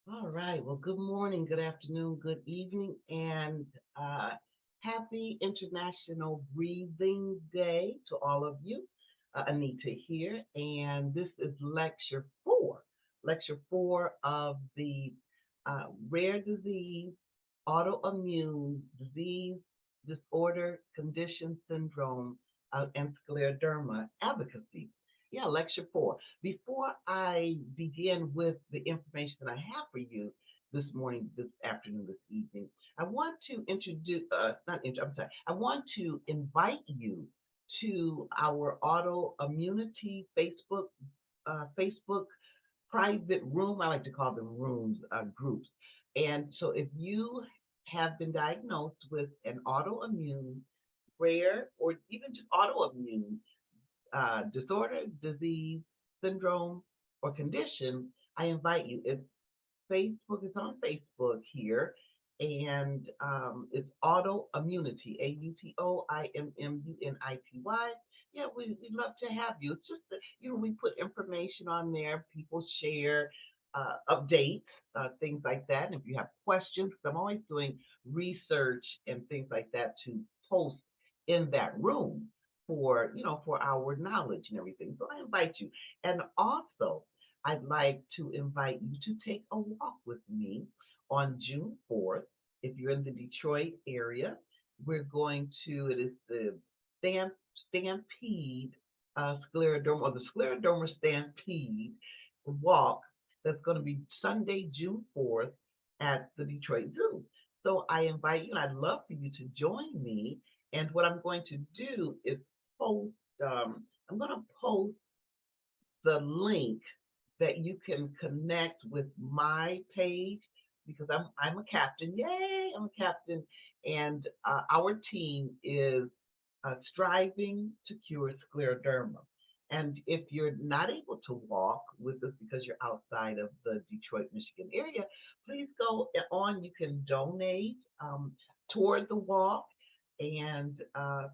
All right. Well, good morning, good afternoon, good evening, and happy International Breathing Day to all of you. Anita here, and this is lecture four of the rare disease, autoimmune disease, disorder, condition, syndrome, and scleroderma advocacy. Yeah, lecture four. Before I begin with the information that I have for you this morning, this afternoon, this evening, I want to introduce, I'm sorry, I want to invite you to our autoimmunity Facebook private room. I like to call them rooms, groups. And so if you have been diagnosed with an autoimmune, rare, or even just autoimmune disorder, disease, syndrome, or condition, I invite you. It's Facebook is on Facebook here, and it's autoimmunity, AUTOIMMUNITY. Yeah, we'd love to have you. It's just that, we put information on there, people share updates, things like that. And if you have questions, 'cause I'm always doing research and things like that to post in that room for our knowledge and everything. So I invite you. And also, I'd like to invite you to take a walk with me on June 4th. If you're in the Detroit area, we're going to, it is the Stampede Scleroderma, or the Scleroderma Stampede walk that's going to be Sunday, June 4th at the Detroit Zoo. So I invite you, and I'd love for you to join me. And what I'm going to do is post, I'm going to post the link that you can connect with my page because I'm a captain. Yay, I'm a captain. And our team is striving to cure scleroderma. And if you're not able to walk with us because you're outside of the Detroit, Michigan area, please go on. You can donate toward the walk and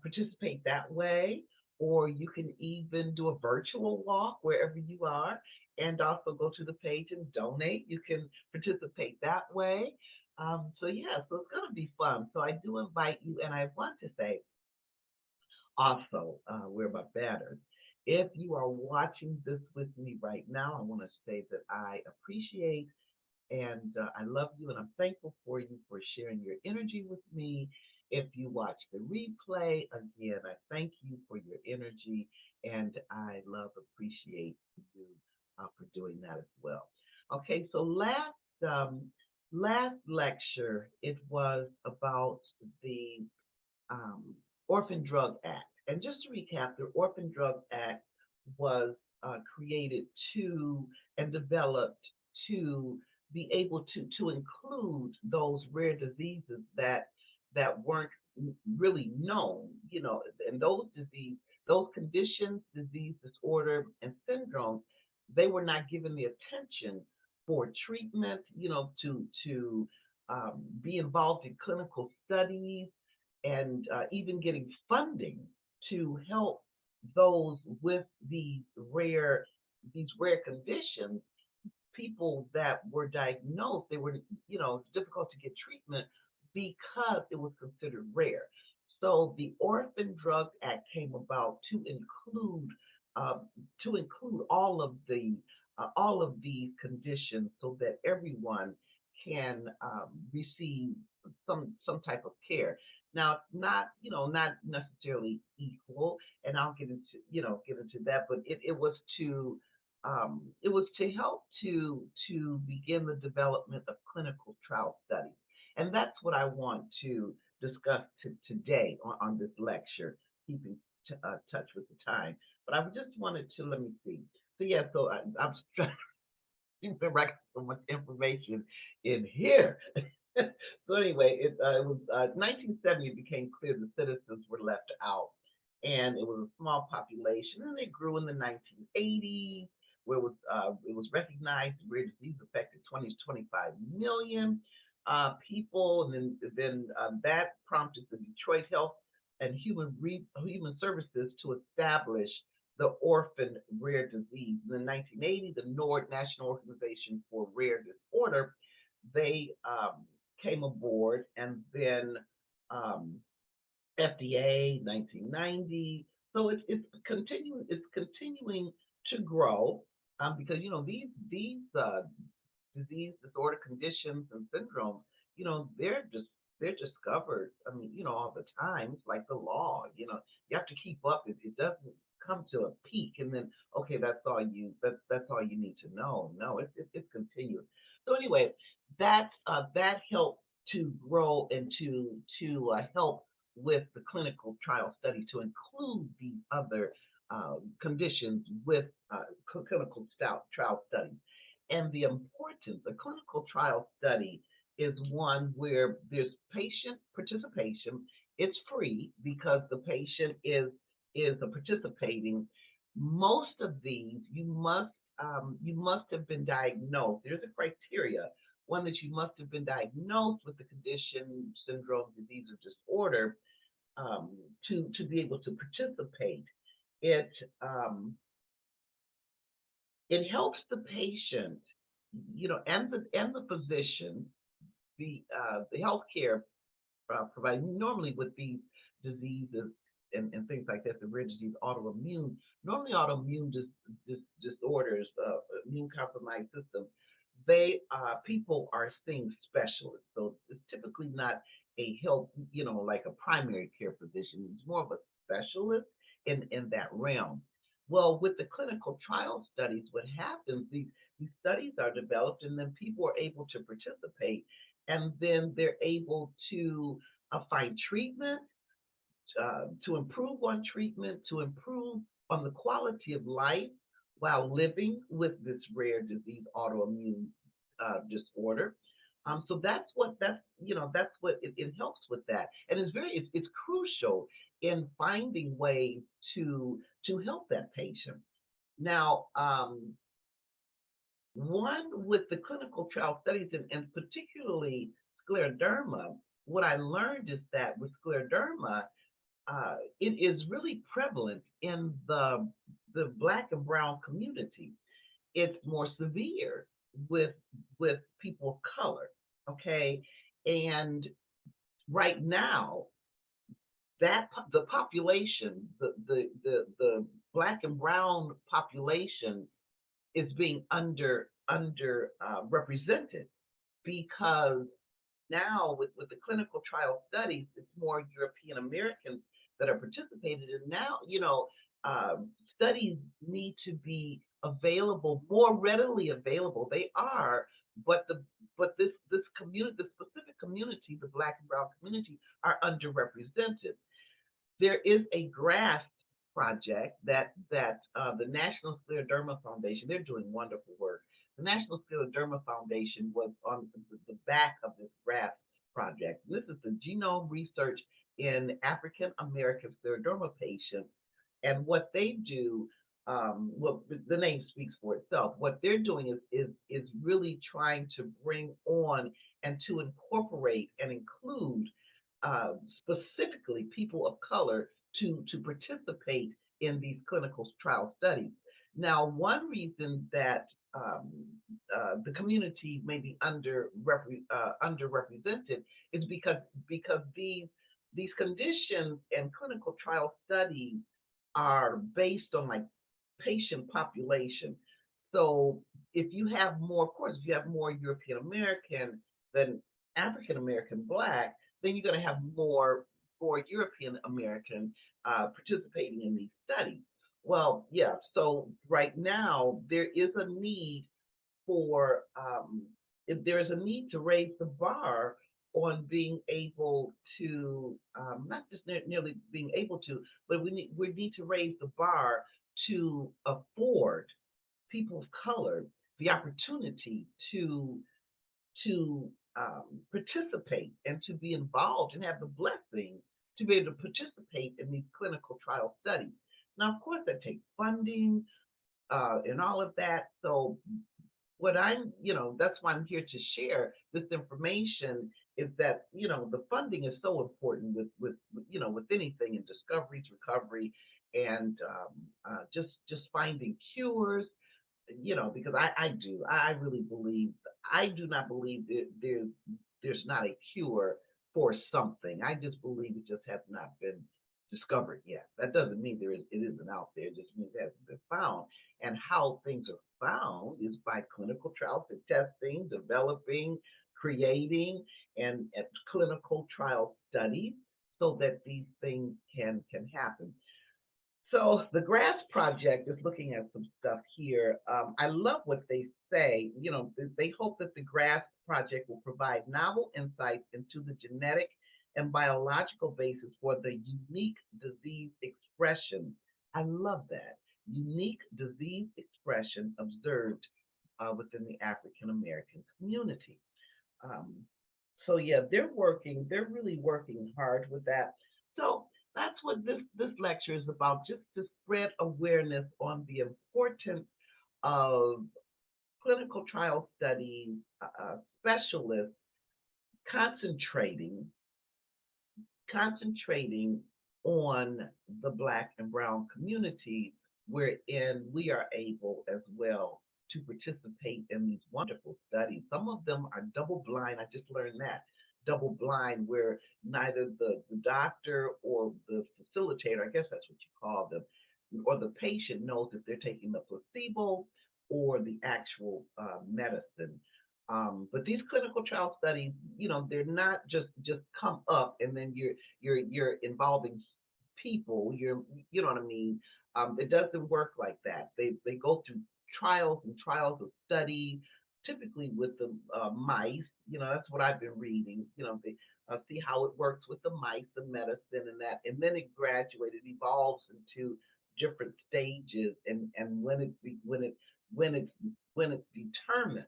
participate that way. Or you can even do a virtual walk wherever you are and also go to the page and donate. You can participate that way. So it's going to be fun. So I do invite you, and I want to say also, we're about batters. If you are watching this with me right now, I want to say that I appreciate and I love you, and I'm thankful for you for sharing your energy with me. If you watch the replay, again, I thank you for your energy, and I appreciate you for doing that as well. Okay, so last lecture, it was about the um, Orphan Drug Act. And just to recap, the Orphan Drug Act was created to and developed to be able to include those rare diseases that weren't really known, and those conditions, disease, disorder, and syndromes, they were not given the attention for treatment, to be involved in clinical studies and even getting funding to help those with these rare conditions, people that were diagnosed, they were, it's difficult to get treatment because it was considered rare. So the Orphan Drug Act came about to include all of these conditions so that everyone can receive some type of care. Now, not necessarily equal, and I'll get into that, but it was to help to begin the development of clinical trial studies, and that's what I want to discuss today on this lecture, keeping touch with the time. But I just wanted to let me see. So yeah, I'm trying to write so much information in here. So anyway, it was 1970. It became clear the citizens were left out, and it was a small population, and it grew in the 1980s, where it was recognized rare disease affected 20 to 25 million people, and then that prompted the Detroit Health and Human Services to establish the orphan rare disease. In the 1980s, the NORD, National Organization for Rare Disorder, they came aboard, and then um, FDA 1990. So it's continuing to grow, because these disease, disorder, conditions, and syndromes, they're discovered. I mean, all the time. It's like the law. You have to keep up. It doesn't come to a peak and then okay, that's all you need to know. No, it's continuous. So anyway, that helped to grow and to help with the clinical trial study to include these other conditions with clinical trial studies. And the clinical trial study is one where there's patient participation. It's free because the patient is participating. Most of these you must have been diagnosed. There's a criteria. One that you must have been diagnosed with the condition, syndrome, disease, or disorder um, to be able to participate. It um, it helps the patient, and the physician, the healthcare provider. Normally with these diseases and things like that, the rare disease, autoimmune, normally autoimmune disorders, immune compromised system, they people are seeing specialists. So it's typically not a health, like a primary care physician. It's more of a specialist in that realm. Well, with the clinical trial studies, what happens, these studies are developed and then people are able to participate, and then they're able to find treatment, to improve on treatment, to improve on the quality of life while living with this rare disease, autoimmune disorder. So that's what it helps with that, and it's crucial in finding ways to help that patient. Now, one with the clinical trial studies, and particularly scleroderma, what I learned is that with scleroderma, it is really prevalent in the Black and brown community. It's more severe with people of color. Okay, and right now the population, the Black and brown population is being under represented, because now with the clinical trial studies, it's more European Americans that are participating. And now, studies need to be available, more readily available. They are, but this community, the specific community, the Black and brown community, are underrepresented. There is a GRASP project that the National Scleroderma Foundation, they're doing wonderful work. The National Scleroderma Foundation was on the back of this GRASP project. This is the genome research in African American scleroderma patients, and what they do. Well, the name speaks for itself. What they're doing is really trying to bring on and to incorporate and include specifically people of color to participate in these clinical trial studies. Now, one reason that the community may be underrepresented is because these conditions and clinical trial studies are based on like patient population. So if you have more, of course, if you have more European American than African American Black, then you're going to have more European American participating in these studies. Well, yeah. So right now there is a need for if there is a need to raise the bar on being able to not just nearly being able to, but we need to raise the bar to afford people of color the opportunity to participate and to be involved and have the blessing to be able to participate in these clinical trial studies. Now, of course, that takes funding and all of that. So that's why I'm here to share this information, is that, the funding is so important with anything in discoveries, recovery, and just finding cures. because I really believe, I do not believe that there's not a cure for something. I just believe it just has not been discovered yet. That doesn't mean it isn't out there. It just means it hasn't been found. And how things are found is by clinical trials and testing, developing, creating, and clinical trial studies so that these things can happen. So the GRASS project is looking at some stuff here. I love what they say. They hope that the GRASS project will provide novel insights into the genetic and biological basis for the unique disease expression. I love that. Unique disease expression observed within the African American community. Um, so yeah, they're really working hard with that. So that's what this lecture is about, just to spread awareness on the importance of clinical trial studies, specialists concentrating concentrating on the Black and Brown community, wherein we are able as well to participate in these wonderful studies. Some of them are double blind. I just learned that. Double blind, where neither the doctor or the facilitator, I guess that's what you call them, or the patient knows if they're taking the placebo or the actual medicine. But these clinical trial studies, they're not just come up and then you're involving people. You know what I mean. It doesn't work like that. They go through trials and trials of study, typically with the mice. That's what I've been reading. They see how it works with the mice, the medicine, and that, and then it graduates. It evolves into different stages, and when it's determined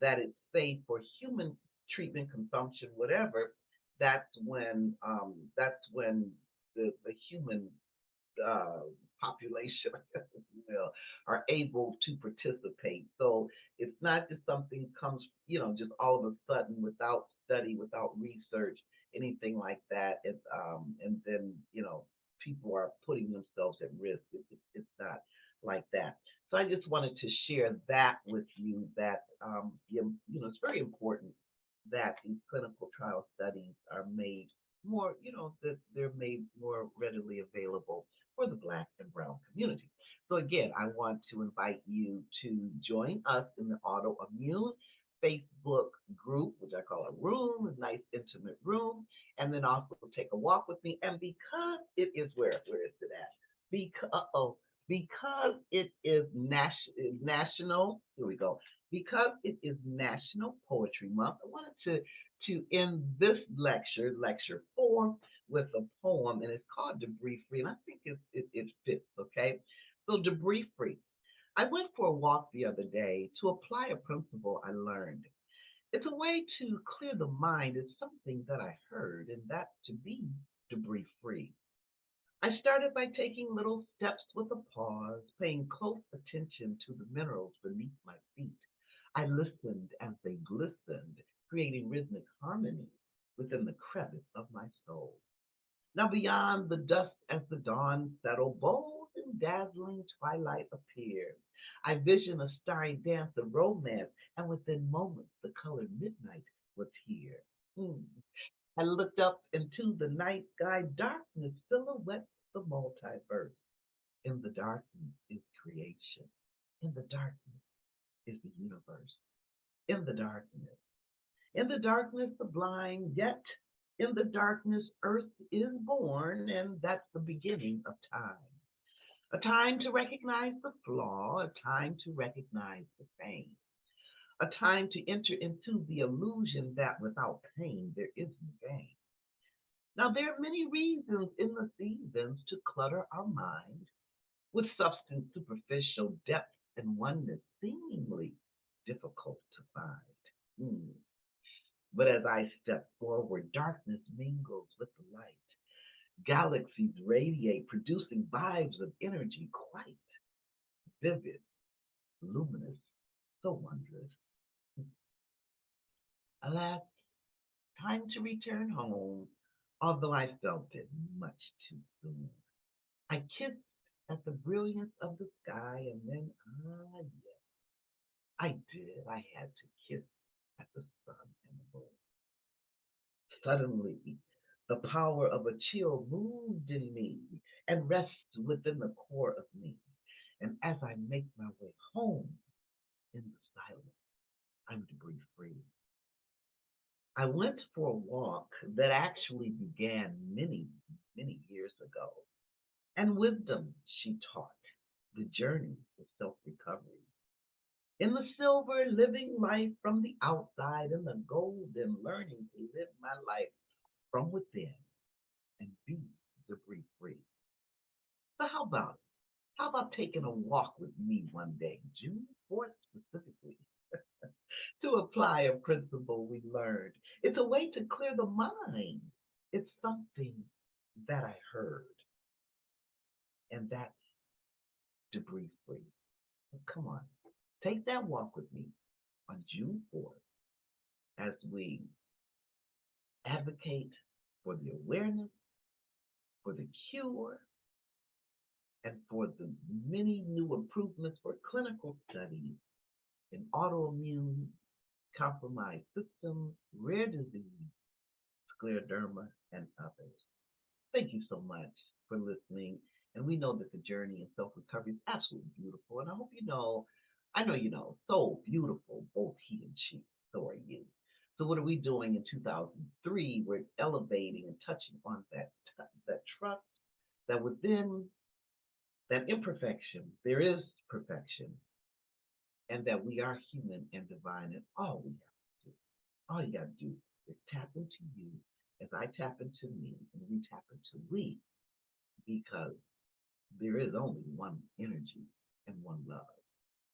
that it's safe for human treatment, consumption, whatever, that's when the human population, I guess, if you will, are able to participate. So it's not just something comes, just all of a sudden without study, without research, anything like that. And then, people are putting themselves at risk. It's not like that. So I just wanted to share that with you, that, it's very important that these clinical trial studies are made more, that they're made more readily available for the Black and Brown community. So again, I want to invite you to join us in the Autoimmune Facebook group, which I call a room, a nice intimate room, and then also take a walk with me. And because it is where is it at? Because it is national, here we go. Because it is National Poetry Month, I wanted to end this lecture 4, with a poem, and it's called Debris Free, and I think it fits, okay? So Debris Free. I went for a walk the other day to apply a principle I learned. It's a way to clear the mind. It's something that I heard, and that's to be debris free. I started by taking little steps with a pause, paying close attention to the minerals beneath my feet. I listened as they glistened, creating rhythmic harmony within the crevice of my soul. Now beyond the dust as the dawn settled, bold and dazzling twilight appeared. I visioned a starry dance of romance, and within moments the colored midnight was here. Hmm. I looked up into the night sky, darkness silhouettes the multiverse. In the darkness is creation. In the darkness is the universe. In the darkness. In the darkness, the blind, yet in the darkness, earth is born, and that's the beginning of time. A time to recognize the flaw, a time to recognize the pain, a time to enter into the illusion that without pain there is no gain. Now, there are many reasons in the seasons to clutter our mind with substance, superficial depth, and oneness seemingly difficult to find. Hmm. But as I step forward, darkness mingles with the light. Galaxies radiate, producing vibes of energy quite vivid, luminous, so wondrous. Alas, time to return home, although I felt it much too soon. I kissed at the brilliance of the sky, and then, yes, I did. I had to kiss at the sun and the moon. Suddenly, the power of a chill moved in me and rests within the core of me. And as I make my way home in the silence, I'm debris free. I went for a walk that actually began many, many years ago. And wisdom she taught, the journey of self recovery. In the silver, living life from the outside, in the golden, learning to live my life from within and be debris free. So, how about it? How about taking a walk with me one day, June 4th specifically, to apply a principle we learned? It's a way to clear the mind. It's something that I heard, and that's debris free. So come on, take that walk with me on June 4th as we advocate for the awareness, for the cure, and for the many new improvements for clinical studies in autoimmune, compromised systems, rare disease, scleroderma, and others. Thank you so much for listening. And we know that the journey in self recovery is absolutely beautiful. And I hope you know, I know you know, so beautiful, both he and she. So are you. So what are we doing in 2003? We're elevating and touching on that trust that within that imperfection there is perfection, and that we are human and divine. And all you got to do is tap into you as I tap into me, and we tap into we, because there is only one energy and one love,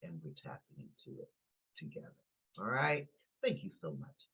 and we're tapping into it together. All right? Thank you so much.